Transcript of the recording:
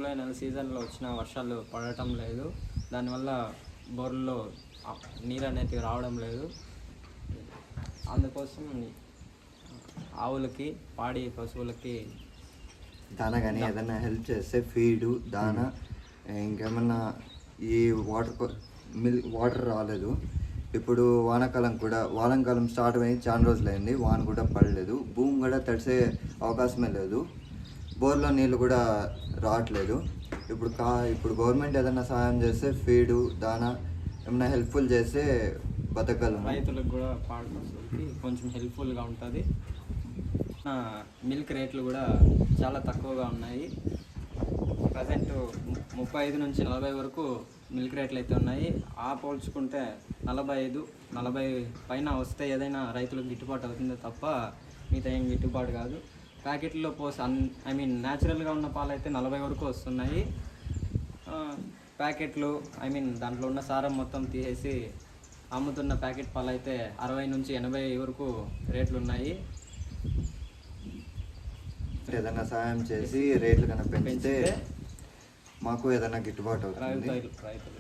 July నెల సీజన్లో వచ్చిన వర్షాలు పడటం లేదు. దానివల్ల బోర్లలో నీరు అనేది రావడం లేదు. అందుకోసం ఆవులకి, పాడి పశువులకి దానా కానీ ఏదైనా హెల్ప్ చేస్తే ఫీడు, దానా, ఇంకేమన్నా ఈ వాటర్ రాలేదు. ఇప్పుడు వానాకాలం స్టార్ట్ అయ్యి చాలా రోజులైంది, వాన కూడా పడలేదు. భూమి కూడా తడిసే అవకాశమే లేదు. బోర్లో నీళ్ళు కూడా రావట్లేదు. ఇప్పుడు గవర్నమెంట్ ఏదైనా సహాయం చేస్తే ఫీడు, దానా ఏమైనా హెల్ప్ఫుల్ చేస్తే బతకగలము. రైతులకు కూడా పాడి పశువులకి కొంచెం హెల్ప్ఫుల్గా ఉంటుంది. మిల్క్ రేట్లు కూడా చాలా తక్కువగా ఉన్నాయి. ప్రజెంట్ 35 నుంచి 40 వరకు మిల్క్ రేట్లు అయితే ఉన్నాయి. పోల్చుకుంటే 45-40 పైన వస్తే ఏదైనా రైతులకు గిట్టుబాటు అవుతుందే తప్ప మిగతా ఏం గిట్టుబాటు కాదు. ప్యాకెట్లో న్యాచురల్గా ఉన్న పాలు అయితే 40 వరకు వస్తున్నాయి. ప్యాకెట్లు దాంట్లో ఉన్న సారం మొత్తం తీసేసి అమ్ముతున్న ప్యాకెట్ పాలు అయితే 60 నుంచి 80 వరకు రేట్లు ఉన్నాయి. ఏదైనా సహాయం చేసి రేట్లు కన్నా పెంచితే మాకు ఏదైనా గిట్టుబాటు అవుతుంది. రైతులు